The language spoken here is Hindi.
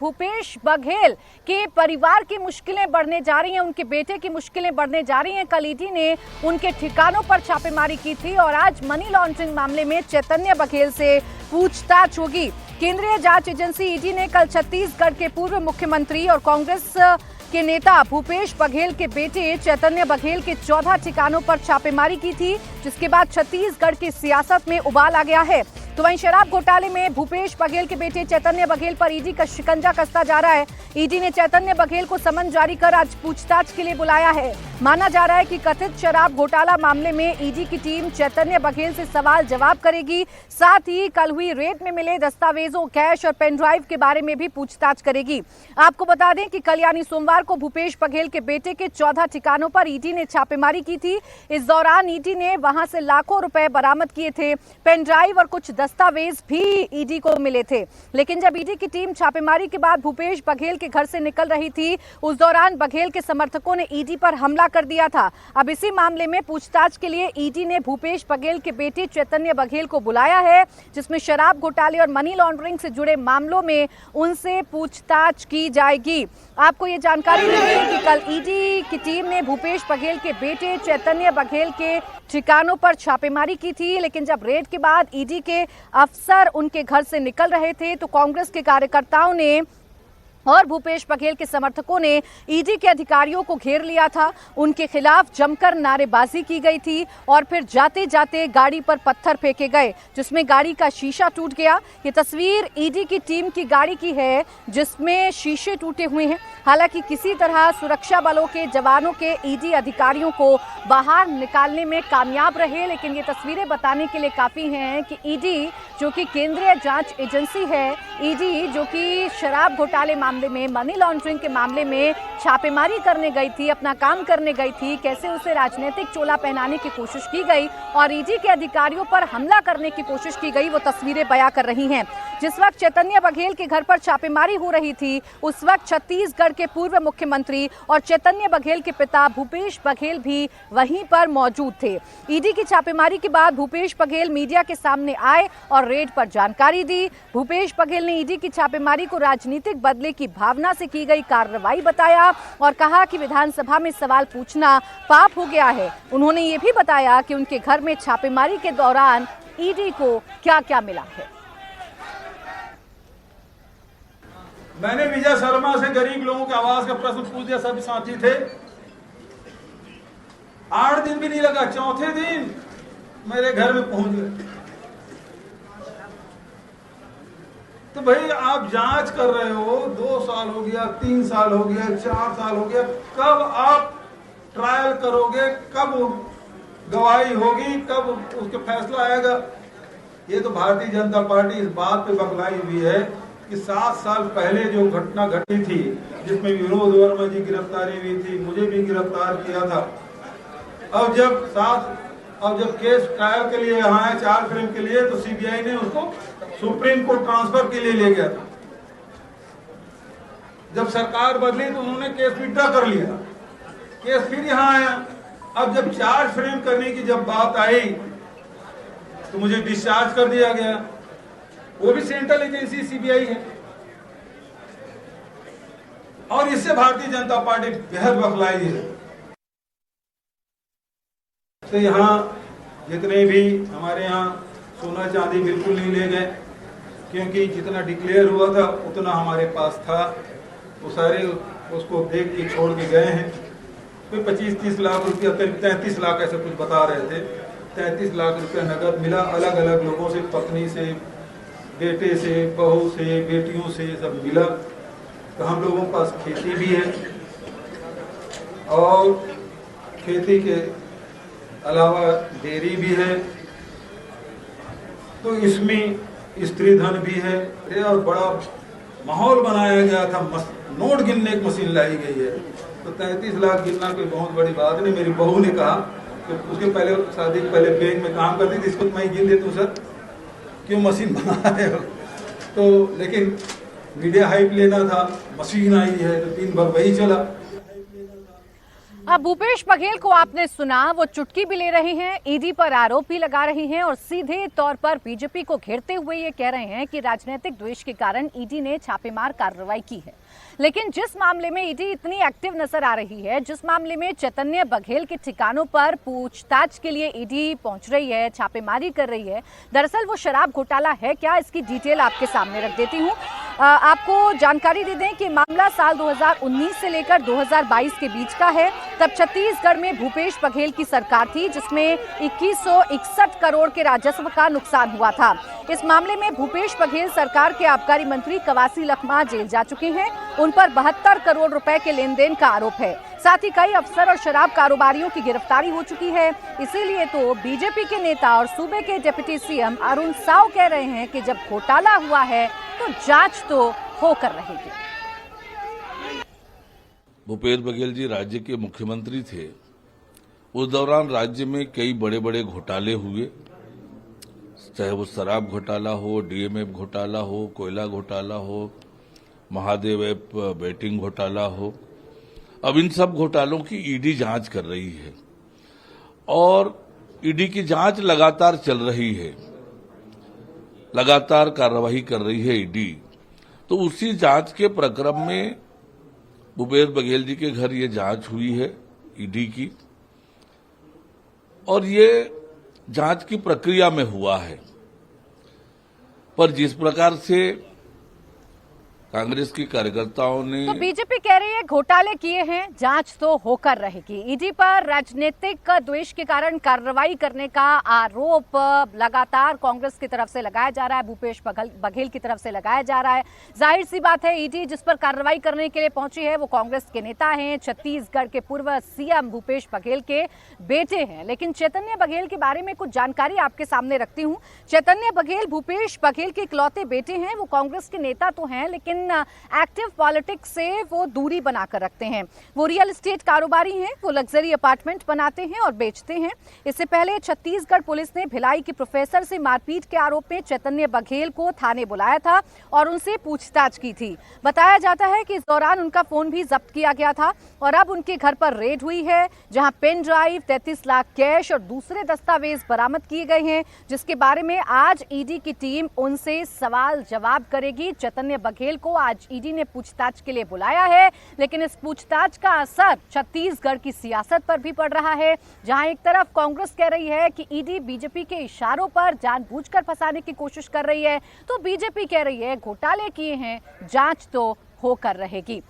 भूपेश बघेल के परिवार की मुश्किलें बढ़ने जा रही हैं, उनके बेटे की मुश्किलें बढ़ने जा रही हैं। कल ईडी ने उनके ठिकानों पर छापेमारी की थी और आज मनी लॉन्ड्रिंग मामले में चैतन्य बघेल से पूछताछ होगी। केंद्रीय जांच एजेंसी ईडी ने कल छत्तीसगढ़ के पूर्व मुख्यमंत्री और कांग्रेस के नेता भूपेश बघेल के बेटे चैतन्य बघेल के 14 ठिकानों पर छापेमारी की थी, जिसके बाद छत्तीसगढ़ की सियासत में उबाल आ गया है। तो वहीं शराब घोटाले में भूपेश बघेल के बेटे चैतन्य बघेल पर ईडी का शिकंजा कसता जा रहा है। ईडी ने चैतन्य बघेल को समन जारी कर आज पूछताछ के लिए बुलाया है। माना जा रहा है कि कथित शराब घोटाला मामले में ईडी की टीम चैतन्य बघेल से सवाल जवाब करेगी। साथ ही कल हुई रेड में मिले दस्तावेजों, कैश और पेन ड्राइव के बारे में भी पूछताछ करेगी। आपको बता दें कि कल यानी सोमवार को भूपेश बघेल के बेटे के 14 ठिकानों पर ईडी ने छापेमारी की थी। इस दौरान ईडी ने वहां से लाखों रुपए बरामद किए थे। पेन ड्राइव और कुछ दस्तावेज भी ईडी को मिले थे। लेकिन जब ईडी की टीम छापेमारी के बाद भूपेश बघेल के घर से निकल रही थी, उस दौरान बघेल के समर्थकों ने ईडी पर हमला कर दिया था। अब इसी मामले में पूछताछ के लिए ईडी ने भूपेश बघेल के बेटे चैतन्य बघेल को बुलाया है, जिसमें शराब घोटाले और मनी लॉन्ड्रिंग से जुड़े मामलों में उनसे पूछताछ की जाएगी। आपको ये जानकारी मिली कि कल ईडी की टीम ने भूपेश बघेल के बेटे चैतन्य बघेल के ठिकानों पर छापेमारी की थी, लेकिन जब रेड के बाद ईडी के अफसर उनके घर से निकल रहे थे तो कांग्रेस के कार्यकर्ताओं ने और भूपेश बघेल के समर्थकों ने ईडी के अधिकारियों को घेर लिया था। उनके खिलाफ जमकर नारेबाजी की गई थी और फिर जाते जाते गाड़ी पर पत्थर फेंके गए, जिसमें गाड़ी का शीशा टूट गया। ये तस्वीर ईडी की टीम की गाड़ी की है, जिसमें शीशे टूटे हुए हैं। हालांकि किसी तरह सुरक्षा बलों के जवानों के ईडी अधिकारियों को बाहर निकालने में कामयाब रहे, लेकिन ये तस्वीरें बताने के लिए काफी हैं कि ईडी जो कि केंद्रीय जांच एजेंसी है, ईडी जो कि शराब घोटाले मामले में, मनी लॉन्ड्रिंग के मामले में छापेमारी करने गई थी, अपना काम करने गई थी, कैसे उसे राजनीतिक चोला पहनाने की कोशिश की गई और ईडी के अधिकारियों पर हमला करने की कोशिश की गई, वो तस्वीरें बयां कर रही हैं। जिस वक्त चैतन्य बघेल के घर पर छापेमारी हो रही थी, उस वक्त छत्तीसगढ़ के पूर्व मुख्यमंत्री और चैतन्य बघेल के पिता भूपेश बघेल भी वहीं पर मौजूद थे। ईडी की छापेमारी के बाद भूपेश बघेल मीडिया के सामने आए और रेड पर जानकारी दी। भूपेश बघेल ने ईडी की छापेमारी को राजनीतिक बदले की भावना से की गई कार्रवाई बताया और कहा कि विधानसभा में सवाल पूछना पाप हो गया है। उन्होंने ये भी बताया कि उनके घर में छापेमारी के दौरान ईडी को क्या-क्या मिला है। मैंने विजय शर्मा से गरीब लोगों के आवाज का प्रश्न पूछ दिया, सब साथी थे। 8 दिन भी नहीं लगा, चौथे दिन मेरे घर में पहुंच गए। तो भाई आप जांच कर रहे हो, 2 साल हो गया, 3 साल हो गया, 4 साल हो गया, कब आप ट्रायल करोगे, कब गवाही होगी, कब उसके फैसला आएगा? ये तो भारतीय जनता पार्टी इस बात पे बकलाई हुई है कि 7 साल पहले जो घटना घटी थी, जिसमें विनोद वर्मा जी गिरफ्तारी हुई थी, मुझे भी गिरफ्तार किया था। अब जब केस ट्रायल के लिए यहाँ है 4 फ्रेम के लिए, तो सीबीआई ने उसको सुप्रीम कोर्ट ट्रांसफर के लिए ले गया था। जब सरकार बदली तो उन्होंने केस विड्रॉ कर लिया, केस फिर यहाँ आया। अब जब चार्ज फ्रेम करने की जब बात आई तो मुझे डिस्चार्ज कर दिया गया। वो भी सेंट्रल एजेंसी सीबीआई है और इससे भारतीय जनता पार्टी बेहद बखलाई है। तो यहाँ जितने भी हमारे यहाँ सोना चांदी बिल्कुल नहीं ले गए, क्योंकि जितना डिक्लेयर हुआ था उतना हमारे पास था, वो सारे उसको देख के छोड़ के गए हैं। कोई 25-30 लाख रुपया, 33 लाख ऐसे कुछ बता रहे थे, 33 लाख रुपया नगद मिला अलग अलग लोगों से, पत्नी से, बेटे से, बहू से, बेटियों से सब मिला। तो हम लोगों के पास खेती भी है और खेती के अलावा डेयरी भी है, तो इसमें स्त्री धन भी है और बड़ा माहौल बनाया गया था। नोट गिनने की मशीन लाई गई है, तो 33 लाख गिनना कोई बहुत बड़ी बात नहीं। मेरी बहू ने कहा कि उसके पहले शादी के पहले बैंक में काम करती थी, इसको तो मैं गिन देता हूँ, सर क्यों मशीन बना रहे हो? तो लेकिन मीडिया हाइप लेना था, मशीन आई है तो दिन भर वही चला। अब भूपेश बघेल को आपने सुना, वो चुटकी भी ले रहे हैं, ईडी पर आरोप भी लगा रहे हैं और सीधे तौर पर बीजेपी को घेरते हुए ये कह रहे हैं कि राजनीतिक द्वेष के कारण ईडी ने छापेमार कार्रवाई की है। लेकिन जिस मामले में ईडी इतनी एक्टिव नजर आ रही है, जिस मामले में चैतन्य बघेल के ठिकानों पर पूछताछ के लिए ईडी पहुंच रही है, छापेमारी कर रही है, दरअसल वो शराब घोटाला है क्या, इसकी डिटेल आपके सामने रख देती हूँ। आपको जानकारी दे दें कि मामला साल 2019 से लेकर 2022 के बीच का है। तब छत्तीसगढ़ में भूपेश बघेल की सरकार थी, जिसमें 2161 करोड़ के राजस्व का नुकसान हुआ था। इस मामले में भूपेश बघेल सरकार के आबकारी मंत्री कवासी लखमा जेल जा चुके हैं। उन पर 72 करोड़ रुपए के लेन देन का आरोप है। साथ ही कई अफसर और शराब कारोबारियों की गिरफ्तारी हो चुकी है। इसीलिए तो बीजेपी के नेता और सूबे के डिप्टी सीएम अरुण साव कह रहे हैं कि जब घोटाला हुआ है तो जांच तो होकर रहेगी। भूपेश बघेल जी राज्य के मुख्यमंत्री थे। उस दौरान राज्य में कई बड़े बड़े घोटाले हुए, चाहे वो शराब घोटाला हो, डीएमएफ घोटाला हो, कोयला घोटाला हो, महादेव ऐप बेटिंग घोटाला हो। अब इन सब घोटालों की ईडी जांच कर रही है और ईडी की जांच लगातार चल रही है, लगातार कार्रवाई कर रही है ईडी। तो उसी जांच के प्रक्रम में भूपेश बघेल जी के घर ये जांच हुई है ईडी की, और ये जांच की प्रक्रिया में हुआ है। पर जिस प्रकार से कांग्रेस के कार्यकर्ताओं ने, तो बीजेपी कह रही है घोटाले किए हैं, जांच तो होकर रहेगी। ईडी पर राजनीतिक द्वेष के कारण कार्रवाई करने का आरोप लगातार कांग्रेस की तरफ से लगाया जा रहा है, भूपेश बघेल की तरफ से लगाया जा रहा है। जाहिर सी बात है, ईडी जिस पर कार्रवाई करने के लिए पहुंची है वो कांग्रेस के नेता हैं, छत्तीसगढ़ के पूर्व सीएम भूपेश बघेल के बेटे हैं। लेकिन चैतन्य बघेल के बारे में कुछ जानकारी आपके सामने रखती हूँ। चैतन्य बघेल भूपेश बघेल के इकलौते बेटे हैं। वो कांग्रेस के नेता तो हैं, लेकिन एक्टिव पॉलिटिक्स से वो दूरी बनाकर रखते हैं। वो रियल एस्टेट कारोबारी हैं, वो लग्जरी अपार्टमेंट बनाते हैं और बेचते हैं। इससे पहले छत्तीसगढ़ पुलिस ने भिलाई की प्रोफेसर से मारपीट के आरोप में चैतन्य बघेल को थाने बुलाया था और उनसे पूछताछ की थी। बताया जाता है कि इस दौरान उनका फोन भी जब्त किया गया था और अब उनके घर पर रेड हुई है, जहां पेन ड्राइव, 33 लाख कैश और दूसरे दस्तावेज बरामद किए गए हैं, जिसके बारे में आज ईडी की टीम उनसे सवाल जवाब करेगी। चैतन्य बघेल को आज ईडी ने पूछताछ के लिए बुलाया है, लेकिन इस पूछताछ का असर छत्तीसगढ़ की सियासत पर भी पड़ रहा है, जहां एक तरफ कांग्रेस कह रही है कि ईडी बीजेपी के इशारों पर जानबूझकर फंसाने की कोशिश कर रही है, तो बीजेपी कह रही है घोटाले किए हैं, जांच तो होकर रहेगी।